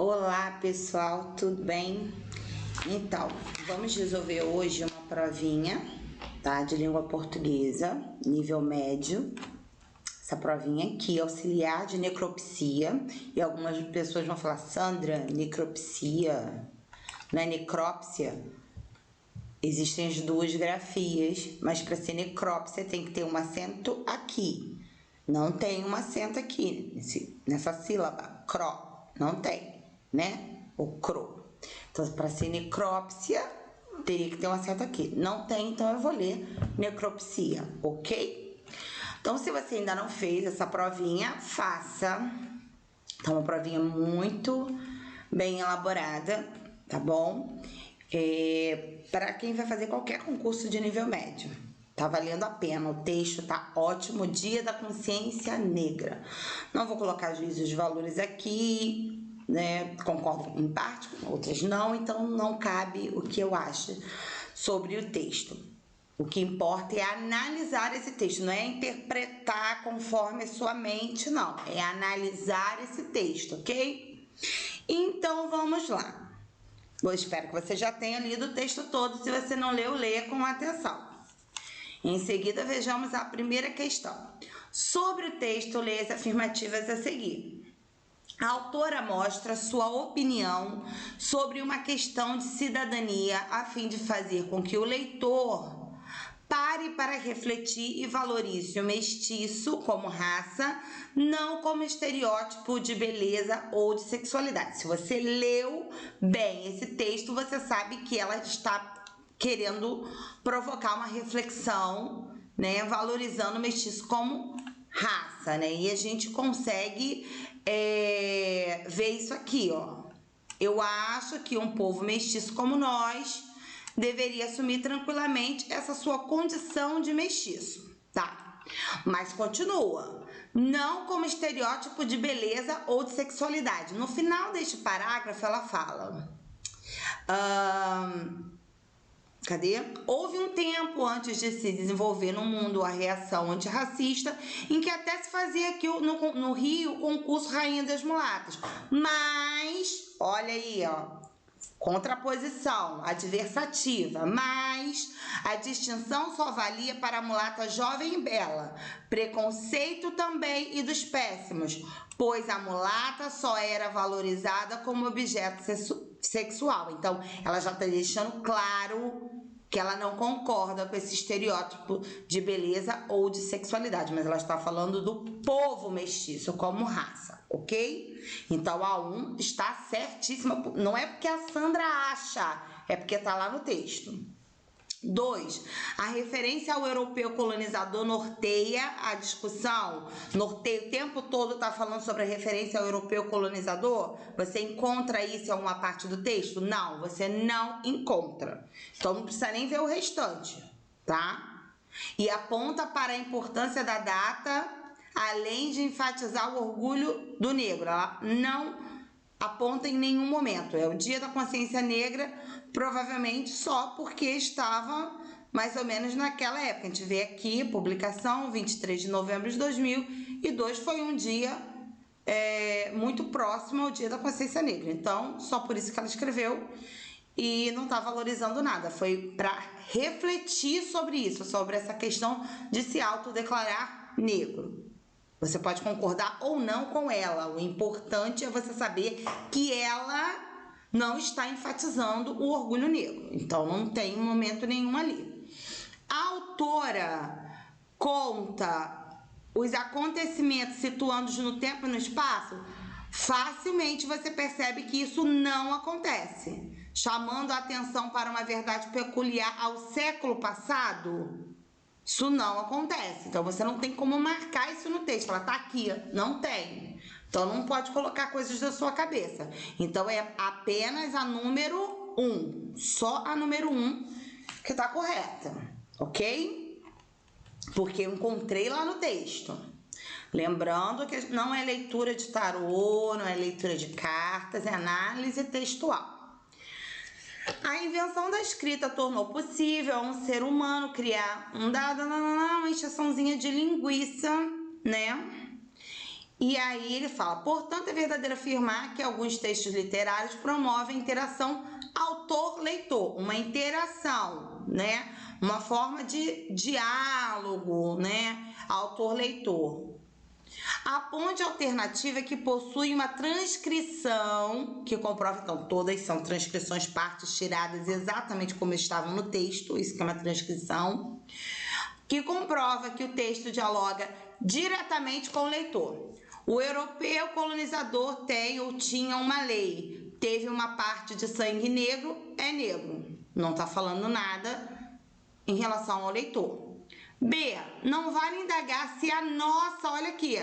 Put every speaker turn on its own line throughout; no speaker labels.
Olá pessoal, tudo bem? Então, vamos resolver hoje uma provinha, tá? De língua portuguesa, nível médio. Essa provinha aqui, auxiliar de necropsia. E algumas pessoas vão falar, Sandra, necropsia, não é necrópsia? Existem as duas grafias, mas para ser necrópsia tem que ter um acento aqui. Não tem um acento aqui, nessa sílaba, cro, não tem, né? O cro. Então, para ser necrópsia, teria que ter um acento aqui. Não tem, então eu vou ler necropsia, ok? Então, se você ainda não fez essa provinha, faça. Tá uma provinha muito bem elaborada, tá bom? Para quem vai fazer qualquer concurso de nível médio. Tá valendo a pena, o texto tá ótimo. Dia da Consciência Negra. Não vou colocar juízos de valores aqui, né? Concordo em parte, outras não, então não cabe o que eu acho sobre o texto. O que importa é analisar esse texto, não é interpretar conforme sua mente, não. É analisar esse texto, ok? Então vamos lá. Eu espero que você já tenha lido o texto todo. Se você não leu, leia com atenção. Em seguida, vejamos a primeira questão. Sobre o texto, leia as afirmativas a seguir. A autora mostra sua opinião sobre uma questão de cidadania a fim de fazer com que o leitor pare para refletir e valorize o mestiço como raça, não como estereótipo de beleza ou de sexualidade. Se você leu bem esse texto, você sabe que ela está querendo provocar uma reflexão, né, valorizando o mestiço como raça, né, e a gente consegue ver isso aqui, ó. Eu acho que um povo mestiço como nós deveria assumir tranquilamente essa sua condição de mestiço, tá? Mas continua, não como estereótipo de beleza ou de sexualidade. No final deste parágrafo ela fala... Cadê? Houve um tempo antes de se desenvolver no mundo a reação antirracista, em que até se fazia aqui no Rio o concurso Rainha das Mulatas. Mas, olha aí, ó, contraposição adversativa, mas a distinção só valia para a mulata jovem e bela. Preconceito também e dos péssimos, pois a mulata só era valorizada como objeto sexual. Então, ela já está deixando claro que ela não concorda com esse estereótipo de beleza ou de sexualidade, mas ela está falando do povo mestiço como raça, ok? Então, a 1 está certíssima. Não é porque a Sandra acha, é porque está lá no texto. 2. A referência ao europeu colonizador norteia a discussão. Norteia o tempo todo, está falando sobre a referência ao europeu colonizador. Você encontra isso em alguma parte do texto? Não, você não encontra. Então não precisa nem ver o restante, tá? E aponta para a importância da data, além de enfatizar o orgulho do negro. Ela não aponta em nenhum momento. É o Dia da Consciência Negra, provavelmente só porque estava mais ou menos naquela época. A gente vê aqui, publicação, 23 de novembro de 2002, foi um dia muito próximo ao Dia da Consciência Negra. Então, só por isso que ela escreveu e não está valorizando nada. Foi para refletir sobre isso, sobre essa questão de se autodeclarar negro. Você pode concordar ou não com ela. O importante é você saber que ela não está enfatizando o orgulho negro. Então, não tem momento nenhum ali. A autora conta os acontecimentos situando-os no tempo e no espaço. Facilmente você percebe que isso não acontece. Chamando a atenção para uma verdade peculiar ao século passado... Isso não acontece, então você não tem como marcar isso no texto. Ela tá aqui, não tem. Então não pode colocar coisas da sua cabeça. Então é apenas a número 1, só a número 1 que tá correta, ok? Porque eu encontrei lá no texto. Lembrando que não é leitura de tarô, não é leitura de cartas, é análise textual. A invenção da escrita tornou possível a um ser humano criar uma encheçãozinha de linguiça, né? E aí ele fala, portanto, é verdadeiro afirmar que alguns textos literários promovem a interação autor-leitor, uma interação, né? Uma forma de diálogo, né? Autor-leitor. A ponte alternativa é que possui uma transcrição, que comprova, então, todas são transcrições, partes tiradas exatamente como estavam no texto, isso que é uma transcrição, que comprova que o texto dialoga diretamente com o leitor. O europeu colonizador tem ou tinha uma lei, teve uma parte de sangue negro, é negro. Não está falando nada em relação ao leitor. B, não vale indagar se a nossa, olha aqui,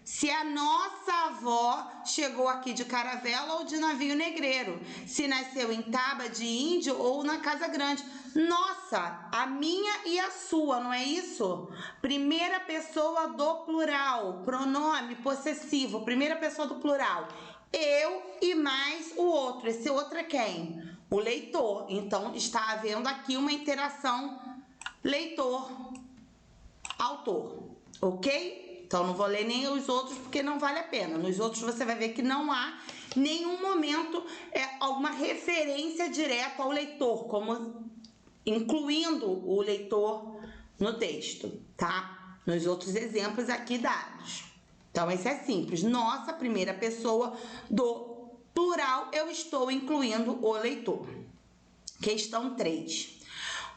se a nossa avó chegou aqui de caravela ou de navio negreiro, se nasceu em Taba de Índio ou na Casa Grande. Nossa, a minha e a sua, não é isso? Primeira pessoa do plural, pronome possessivo, primeira pessoa do plural. Eu e mais o outro. Esse outro é quem? O leitor. Então, está havendo aqui uma interação leitor-autor, ok? Então, não vou ler nem os outros porque não vale a pena. Nos outros você vai ver que não há nenhum momento alguma referência direta ao leitor, como incluindo o leitor no texto, tá? Nos outros exemplos aqui dados. Então, esse é simples. Nossa, primeira pessoa do plural, eu estou incluindo o leitor. Questão 3.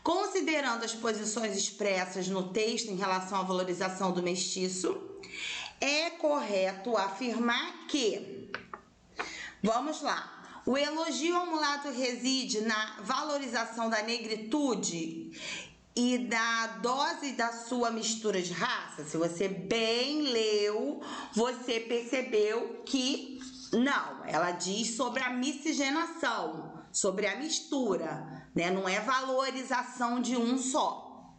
Considerando as posições expressas no texto em relação à valorização do mestiço, é correto afirmar que, vamos lá, o elogio ao mulato reside na valorização da negritude e da dose da sua mistura de raça. Se você bem leu, você percebeu que não, ela diz sobre a miscigenação, sobre a mistura, né? Não é valorização de um só.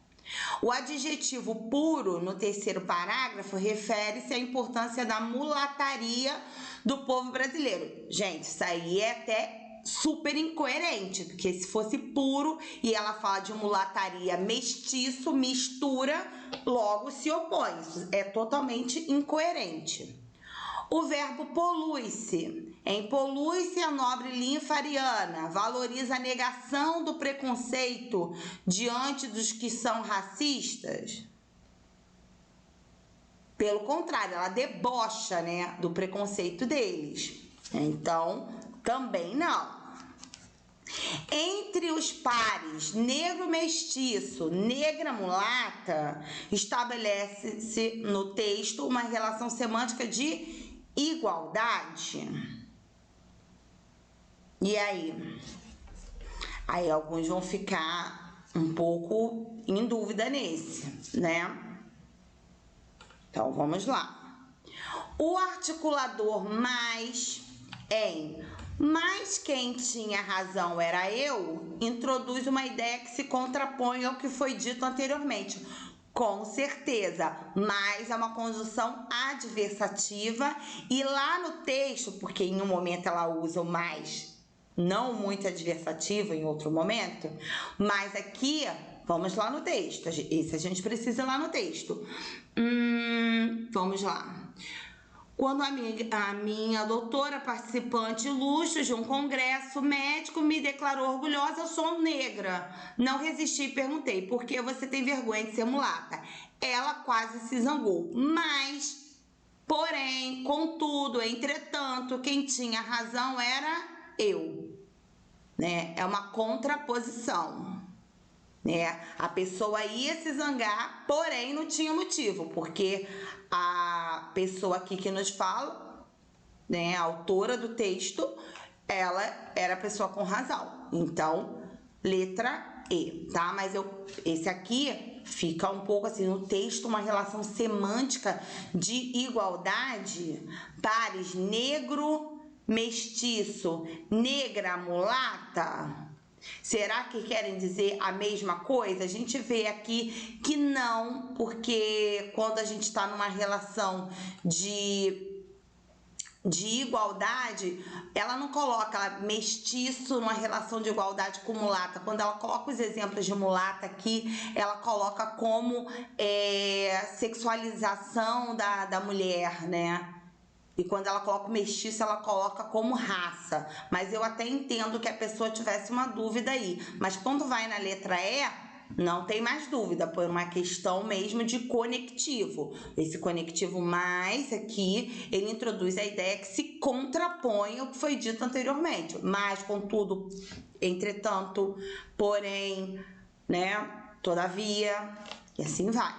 O adjetivo puro, no terceiro parágrafo, refere-se à importância da mulataria do povo brasileiro. Gente, isso aí é até super incoerente, porque se fosse puro e ela fala de mulataria mestiço, mistura, logo se opõe. Isso é totalmente incoerente. O verbo polui-se. Empolui-se a nobre linfa ariana, valoriza a negação do preconceito diante dos que são racistas. Pelo contrário, ela debocha, né, do preconceito deles. Então, também não. Entre os pares negro mestiço, negra mulata, estabelece-se no texto uma relação semântica de igualdade. E aí? Aí alguns vão ficar um pouco em dúvida nesse, né? Então vamos lá. O articulador mais em mas quem tinha razão era eu, introduz uma ideia que se contrapõe ao que foi dito anteriormente. Com certeza, mas é uma conjunção adversativa e lá no texto, porque em um momento ela usa o mais, não muito adversativo em outro momento, mas aqui, vamos lá no texto, esse a gente precisa ir lá no texto. Vamos lá. Quando a minha doutora participante luxo de um congresso médico me declarou orgulhosa, eu sou negra. Não resisti e perguntei, por que você tem vergonha de ser mulata? Ela quase se zangou, mas, porém, contudo, entretanto, quem tinha razão era eu, né? É uma contraposição. Né? A pessoa ia se zangar, porém não tinha motivo, porque a pessoa aqui que nos fala, né, a autora do texto, ela era a pessoa com razão. Então, letra E, tá? Mas esse aqui fica um pouco assim no texto, uma relação semântica de igualdade, pares negro, mestiço, negra, mulata. Será que querem dizer a mesma coisa? A gente vê aqui que não, porque quando a gente está numa relação de igualdade, ela não coloca mestiço numa relação de igualdade com mulata. Quando ela coloca os exemplos de mulata aqui, ela coloca como sexualização da mulher, né? E quando ela coloca o mestiço, ela coloca como raça. Mas eu até entendo que a pessoa tivesse uma dúvida aí. Mas quando vai na letra E, não tem mais dúvida, por uma questão mesmo de conectivo. Esse conectivo mais aqui, ele introduz a ideia que se contrapõe ao que foi dito anteriormente. Mas, contudo, entretanto, porém, né? Todavia, e assim vai.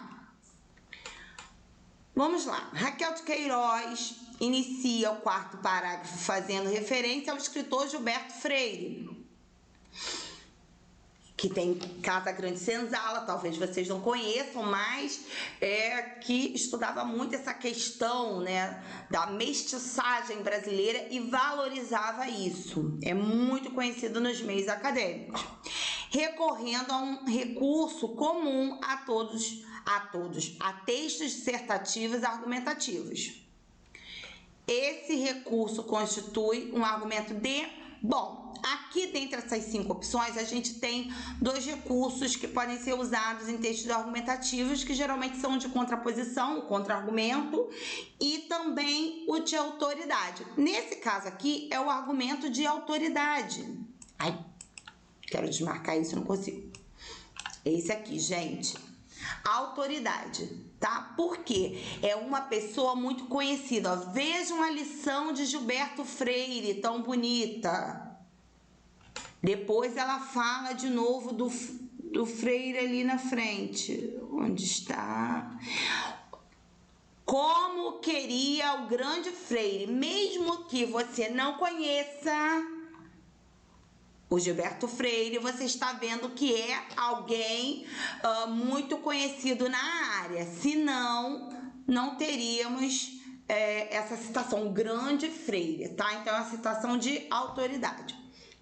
Vamos lá. Raquel de Queiroz inicia o quarto parágrafo fazendo referência ao escritor Gilberto Freire, que tem Casa Grande Senzala, talvez vocês não conheçam, mas que estudava muito essa questão, né, da mestiçagem brasileira e valorizava isso. É muito conhecido nos meios acadêmicos, recorrendo a um recurso comum a textos dissertativos e argumentativos. Esse recurso constitui um argumento de... Bom, aqui dentre essas 5 opções, a gente tem 2 recursos que podem ser usados em textos argumentativos, que geralmente são de contraposição, o contra-argumento, e também o de autoridade. Nesse caso aqui, é o argumento de autoridade. Ai, quero desmarcar isso, não consigo. Esse aqui, gente. Autoridade, tá? Porque é uma pessoa muito conhecida. Ó. Vejam a lição de Gilberto Freire, tão bonita. Depois ela fala de novo do Freire ali na frente. Onde está? Como queria o grande Freire, mesmo que você não conheça o Gilberto Freire, você está vendo que é alguém muito conhecido na área, senão não teríamos essa citação, o grande Freire, tá? Então é uma citação de autoridade.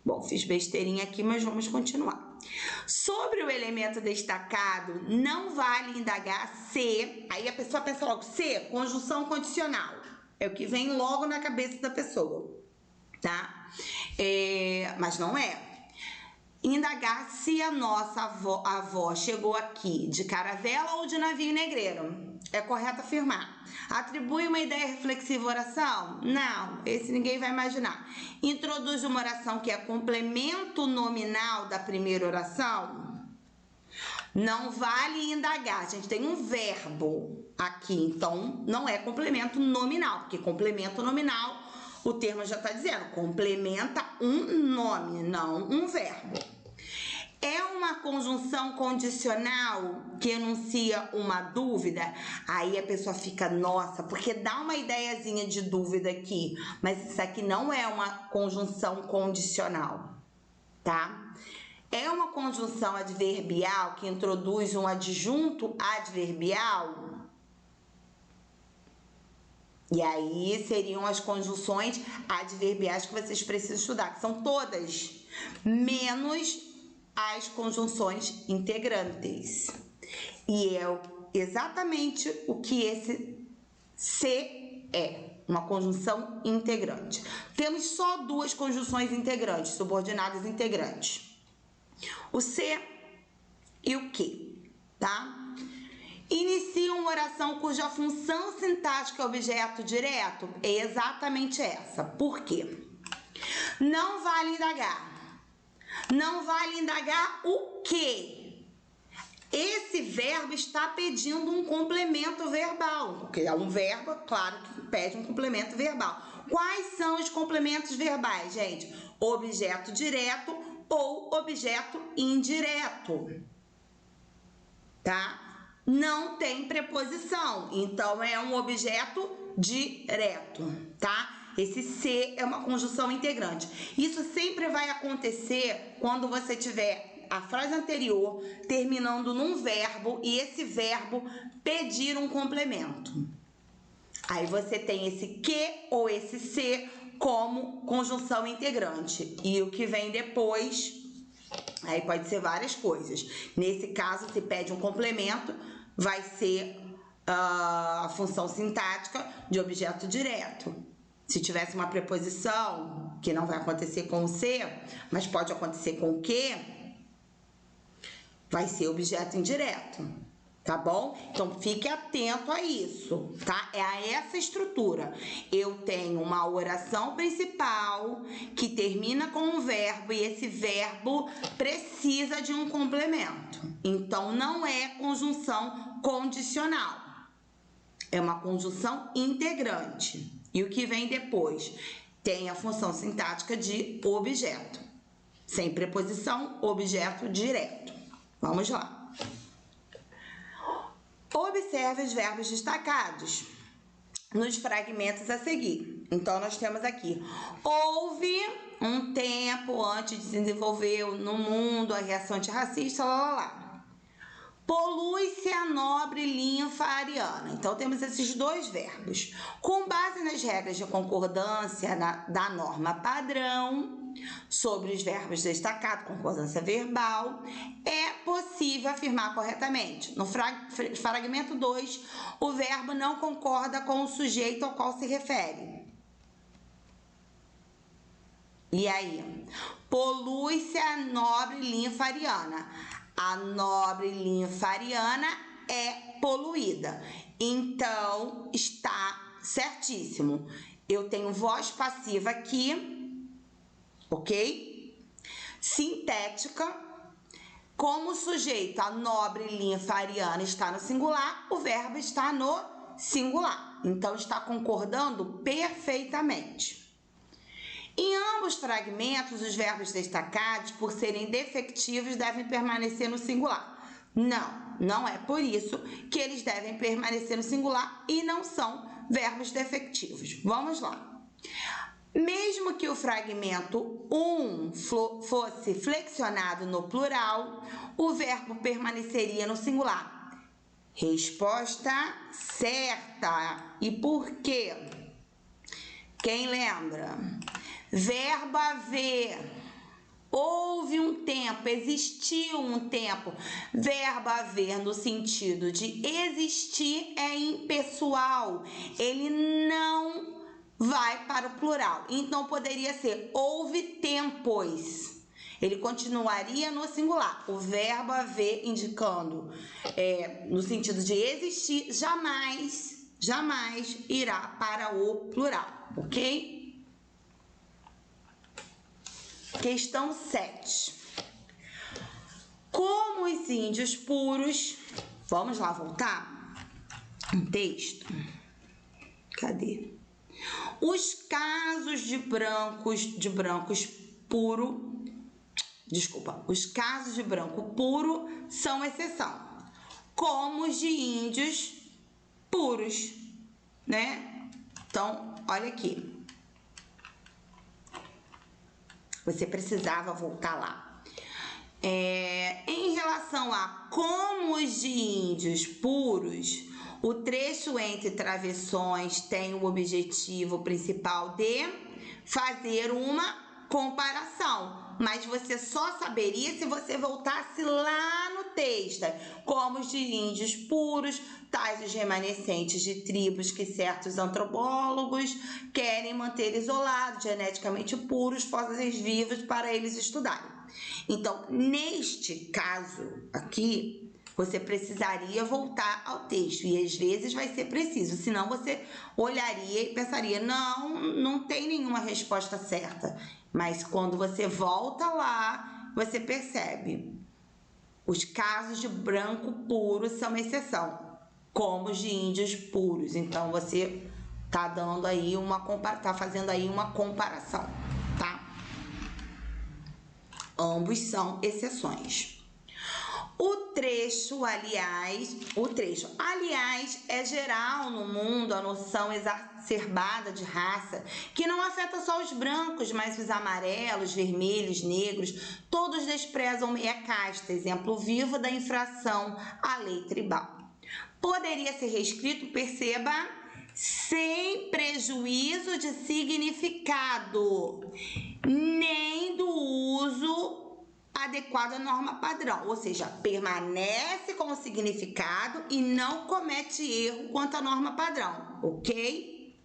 Bom, fiz besteirinha aqui, mas vamos continuar. Sobre o elemento destacado, não vale indagar se... Aí a pessoa pensa logo, se, conjunção condicional. É o que vem logo na cabeça da pessoa, tá? Mas não é. Indagar se a nossa avó chegou aqui de caravela ou de navio negreiro. É correto afirmar. Atribui uma ideia reflexiva à oração? Não, esse ninguém vai imaginar. Introduz uma oração que é complemento nominal da primeira oração? Não vale indagar. A gente tem um verbo aqui, então não é complemento nominal, porque complemento nominal, o termo já está dizendo, complementa um nome, não um verbo. É uma conjunção condicional que enuncia uma dúvida? Aí a pessoa fica, nossa, porque dá uma ideiazinha de dúvida aqui, mas isso aqui não é uma conjunção condicional, tá? É uma conjunção adverbial que introduz um adjunto adverbial? E aí seriam as conjunções adverbiais que vocês precisam estudar, que são todas, menos as conjunções integrantes. E é exatamente o que esse se é, uma conjunção integrante. Temos só 2 conjunções integrantes, subordinadas integrantes. O se e o que, tá? Inicia uma oração cuja função sintática é objeto direto? É exatamente essa. Por quê? Não vale indagar. Não vale indagar o quê? Esse verbo está pedindo um complemento verbal, porque é um verbo, claro, que pede um complemento verbal. Quais são os complementos verbais, gente? Objeto direto ou objeto indireto, tá? Não tem preposição, então é um objeto direto, tá? Esse se é uma conjunção integrante. Isso sempre vai acontecer quando você tiver a frase anterior terminando num verbo e esse verbo pedir um complemento. Aí você tem esse que ou esse se como conjunção integrante. E o que vem depois, aí pode ser várias coisas. Nesse caso, se pede um complemento, vai ser a função sintática de objeto direto. Se tivesse uma preposição, que não vai acontecer com o se, mas pode acontecer com o que, vai ser objeto indireto, tá bom? Então, fique atento a isso, tá? É a essa estrutura. Eu tenho uma oração principal que termina com um verbo e esse verbo precisa de um complemento. Então, não é conjunção condicional. É uma conjunção integrante. E o que vem depois? Tem a função sintática de objeto. Sem preposição, objeto direto. Vamos lá. Observe os verbos destacados nos fragmentos a seguir. Então, nós temos aqui: houve um tempo antes de se desenvolver no mundo a reação antirracista, Polui-se a nobre linfa ariana. Então, temos esses dois verbos. Com base nas regras de concordância da norma padrão, sobre os verbos destacados, concordância verbal, é possível afirmar corretamente. No fragmento 2, o verbo não concorda com o sujeito ao qual se refere. E aí? Polui-se a nobre linfa ariana. A nobre linfa ariana é poluída. Então, está certíssimo. Eu tenho voz passiva aqui, ok? Sintética. Como o sujeito, a nobre linfa ariana, está no singular, o verbo está no singular. Então, está concordando perfeitamente. Em ambos fragmentos, os verbos destacados, por serem defectivos, devem permanecer no singular. Não é por isso que eles devem permanecer no singular e não são verbos defectivos. Vamos lá. Mesmo que o fragmento 1 fosse flexionado no plural, o verbo permaneceria no singular. Resposta certa. E por quê? Quem lembra? Verbo haver, houve um tempo, existiu um tempo. Verbo haver no sentido de existir é impessoal, ele não vai para o plural. Então, poderia ser houve tempos, ele continuaria no singular. O verbo haver indicando no sentido de existir, jamais irá para o plural, ok? Questão 7. Como os índios puros... Vamos lá voltar? Um texto. Cadê? Os casos de brancos puro... Desculpa. Os casos de branco puro são exceção. Como os de índios puros, né? Então, olha aqui. Você precisava voltar lá. Em relação a como os de índios puros, o trecho entre travessões tem o objetivo principal de fazer uma comparação. Mas você só saberia se você voltasse lá no texto. Como os de índios puros, tais os remanescentes de tribos que certos antropólogos querem manter isolados, geneticamente puros, fósseis vivos para eles estudarem. Então, neste caso aqui, você precisaria voltar ao texto. E às vezes vai ser preciso, senão você olharia e pensaria, não tem nenhuma resposta certa. Mas quando você volta lá, você percebe. Os casos de branco puro são exceção, como os de índios puros. Então, você tá dando aí fazendo aí uma comparação, tá? Ambos são exceções. O trecho, aliás, é geral no mundo a noção exacerbada de raça, que não afeta só os brancos, mas os amarelos, vermelhos, negros, todos desprezam meia casta, exemplo vivo da infração à lei tribal. Poderia ser reescrito, perceba, sem prejuízo de significado, nem do uso adequado à norma padrão, ou seja, permanece com o significado e não comete erro quanto à norma padrão, ok?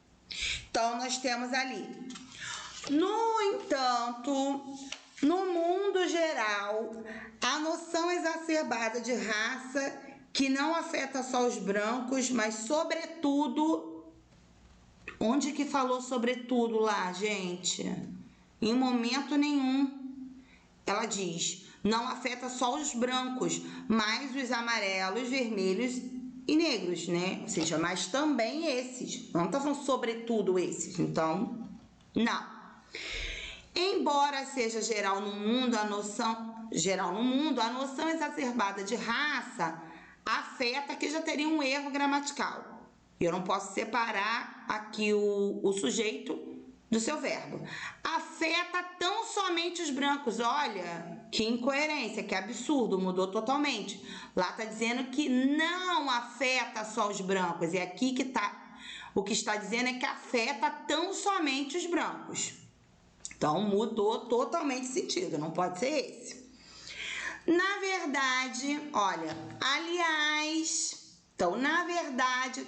Então, nós temos ali. No entanto, no mundo geral, a noção exacerbada de raça que não afeta só os brancos, mas sobretudo, onde que falou sobretudo lá, gente? Em momento nenhum. Ela diz, não afeta só os brancos, mas os amarelos, vermelhos e negros, né? Ou seja, mas também esses. Não tá falando sobretudo esses, então, não. Embora seja geral no mundo, a noção exacerbada de raça afeta, que já teria um erro gramatical. Eu não posso separar aqui o sujeito do seu verbo. Afeta tão somente os brancos. Olha, que incoerência, que absurdo, mudou totalmente. Lá tá dizendo que não afeta só os brancos. E aqui que tá, o que está dizendo é que afeta tão somente os brancos. Então, mudou totalmente o sentido, não pode ser esse. Na verdade, olha, aliás, então, na verdade,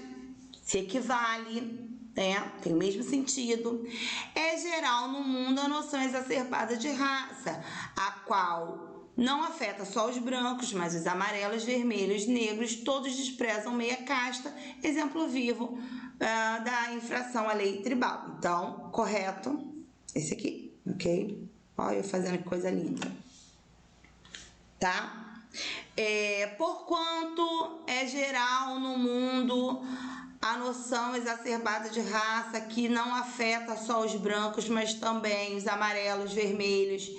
se equivale, tem o mesmo sentido. É geral no mundo a noção exacerbada de raça, a qual não afeta só os brancos, mas os amarelos, vermelhos, negros, todos desprezam meia casta, exemplo vivo da infração à lei tribal. Então, correto, esse aqui, ok? Olha eu fazendo que coisa linda. Tá? Porquanto é geral no mundo a noção exacerbada de raça que não afeta só os brancos, mas também os amarelos, vermelhos,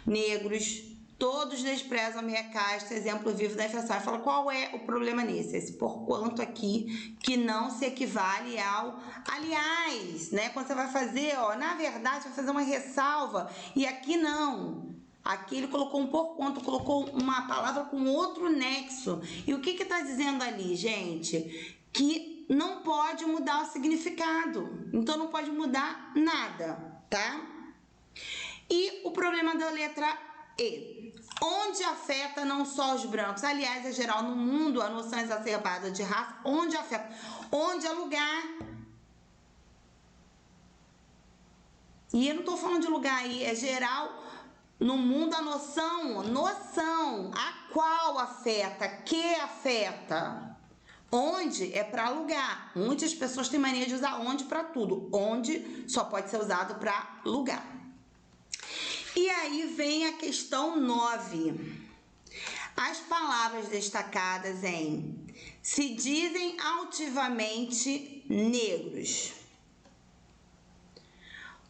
negros, todos desprezam a meia casta, exemplo vivo da infração. Eu falo, qual é o problema nisso? Esse porquanto aqui, que não se equivale ao aliás, né? Quando você vai fazer, na verdade, vai fazer uma ressalva, e aqui não. Aqui ele colocou um porquanto, colocou uma palavra com outro nexo. E o que está dizendo ali, gente? Que não pode mudar o significado. Então, não pode mudar nada, tá? E o problema da letra E. Onde afeta não só os brancos. Aliás, é geral no mundo a noção exacerbada de raça. Onde afeta? Onde é lugar. E eu não estou falando de lugar aí, é geral no mundo a noção, a qual afeta, que afeta. Onde é para lugar. Muitas pessoas têm mania de usar onde para tudo. Onde só pode ser usado para lugar. E aí vem a questão 9. As palavras destacadas em se dizem altivamente negros,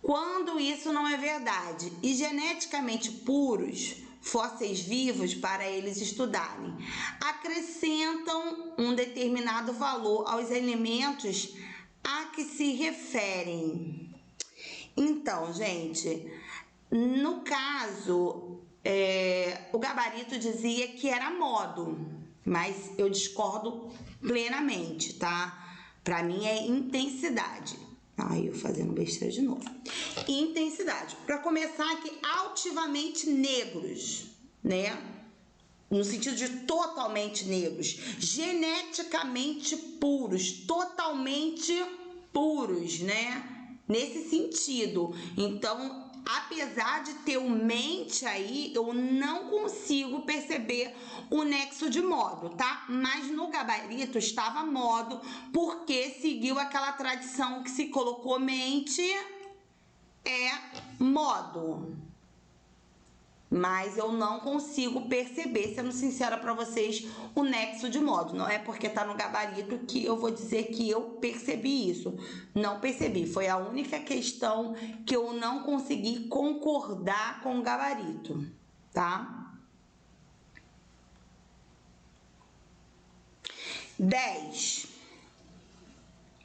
quando isso não é verdade, e geneticamente puros, fósseis vivos para eles estudarem, acrescentam um determinado valor aos elementos a que se referem. Então, gente, no caso, o gabarito dizia que era modo, mas eu discordo plenamente, tá? Para mim é intensidade. Eu fazendo besteira de novo. Intensidade. Para começar aqui, altivamente negros, né? No sentido de totalmente negros. Geneticamente puros. Totalmente puros, né? Nesse sentido. Então, apesar de ter o mente aí, eu não consigo perceber o nexo de modo, tá? Mas no gabarito estava modo, porque seguiu aquela tradição que se colocou mente, é modo. Mas eu não consigo perceber, sendo sincera para vocês, o nexo de modo. Não é porque tá no gabarito que eu vou dizer que eu percebi isso. Não percebi. Foi a única questão que eu não consegui concordar com o gabarito, tá? 10.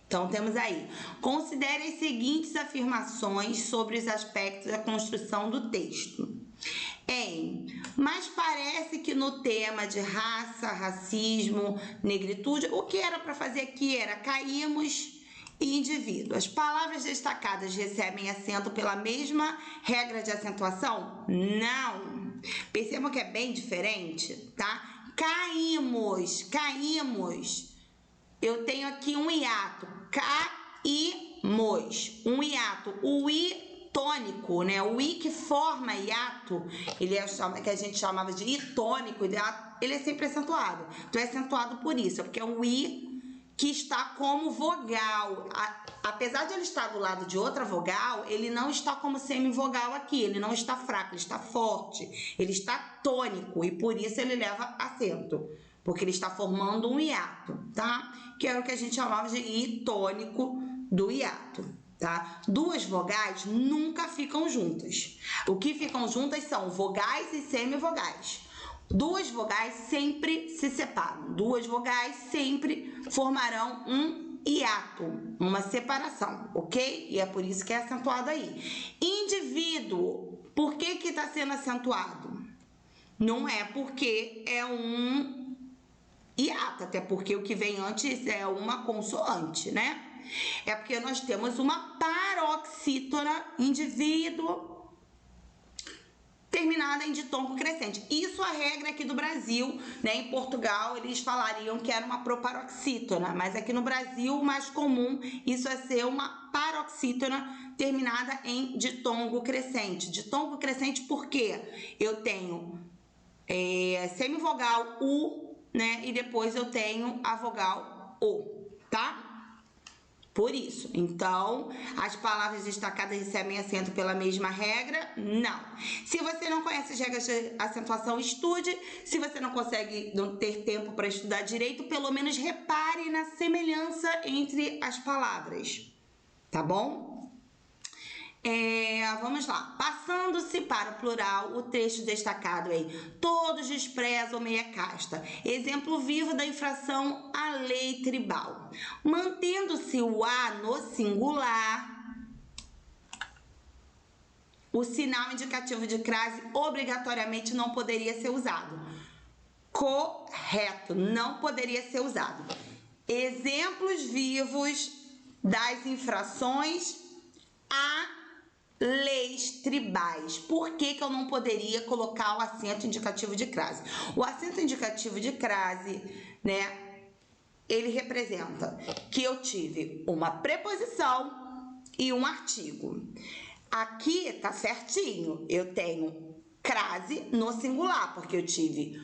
Então, temos aí. Considere as seguintes afirmações sobre os aspectos da construção do texto. Mas parece que no tema de raça, racismo, negritude, o que era para fazer aqui era caímos e indivíduo. As palavras destacadas recebem acento pela mesma regra de acentuação? Não. Percebam que é bem diferente, tá? Caímos. Eu tenho aqui um hiato. Caímos. Um hiato. O I tônico, né? O I que forma hiato, ele é que a gente chamava de I tônico, ele é sempre acentuado. Então, é acentuado por isso, porque é um I que está como vogal. Apesar de ele estar do lado de outra vogal, ele não está como semivogal aqui, ele não está fraco, ele está forte, ele está tônico e por isso ele leva acento, porque ele está formando um hiato, tá? Que é o que a gente chamava de I tônico do hiato, tá? Duas vogais nunca ficam juntas. O que ficam juntas são vogais e semivogais. Duas vogais sempre se separam. Duas vogais sempre formarão um hiato, uma separação, ok? E é por isso que é acentuado aí. Indivíduo, por que que está sendo acentuado? Não é porque é um hiato, até porque o que vem antes é uma consoante, né? É porque nós temos uma paroxítona, indivíduo, terminada em ditongo crescente. Isso é a regra aqui do Brasil, né? Em Portugal eles falariam que era uma proparoxítona, mas aqui no Brasil o mais comum isso é ser uma paroxítona terminada em ditongo crescente. Ditongo crescente porque eu tenho semivogal U, né? E depois eu tenho a vogal O, tá? Por isso, então, as palavras destacadas recebem acento pela mesma regra? Não. Se você não conhece as regras de acentuação, estude. Se você não consegue não ter tempo para estudar direito, pelo menos repare na semelhança entre as palavras, tá bom? Vamos lá. Passando-se para o plural, o texto destacado aí. Todos desprezam meia casta. Exemplo vivo da infração à lei tribal. Mantendo-se o A no singular, o sinal indicativo de crase obrigatoriamente não poderia ser usado. Correto, não poderia ser usado. Exemplos vivos das infrações a leis tribais. Por que que eu não poderia colocar o acento indicativo de crase? O acento indicativo de crase, né, ele representa que eu tive uma preposição e um artigo. Aqui tá certinho, eu tenho crase no singular, porque eu tive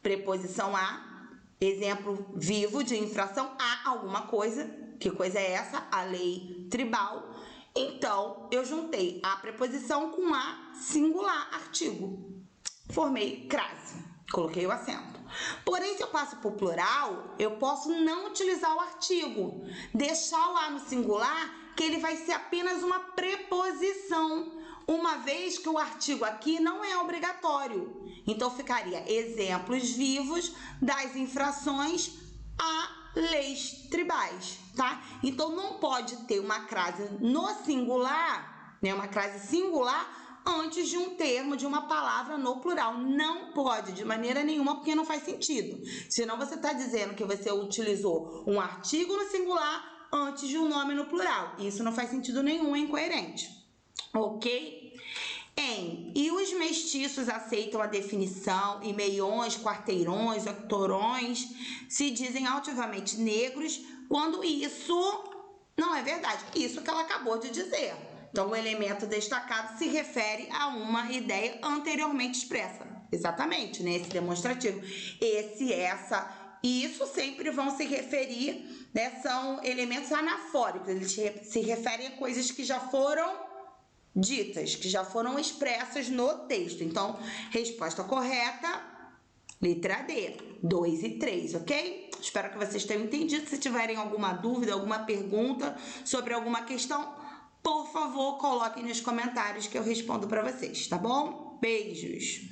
preposição a, exemplo vivo de infração a alguma coisa. Que coisa é essa? A lei tribal. Então, eu juntei a preposição com a singular, artigo. Formei crase, coloquei o acento. Porém, se eu passo para o plural, eu posso não utilizar o artigo. Deixar o A no singular, que ele vai ser apenas uma preposição, uma vez que o artigo aqui não é obrigatório. Então, ficaria exemplos vivos das infrações a leis tribais, tá? Então, não pode ter uma crase no singular, né? Uma crase singular antes de um termo, de uma palavra no plural. Não pode, de maneira nenhuma, porque não faz sentido. Senão, você está dizendo que você utilizou um artigo no singular antes de um nome no plural. Isso não faz sentido nenhum, é incoerente. Ok? E os mestiços aceitam a definição e meiões, quarteirões, octorões se dizem altivamente negros quando isso não é verdade. Isso que ela acabou de dizer. Então, o elemento destacado se refere a uma ideia anteriormente expressa. Exatamente, né? Esse demonstrativo. Esse, essa, isso sempre vão se referir, né? São elementos anafóricos. Eles se referem a coisas que já foram ditas, que já foram expressas no texto. Então, resposta correta, letra D, 2 e 3, ok? Espero que vocês tenham entendido. Se tiverem alguma dúvida, alguma pergunta sobre alguma questão, por favor, coloquem nos comentários que eu respondo para vocês, tá bom? Beijos!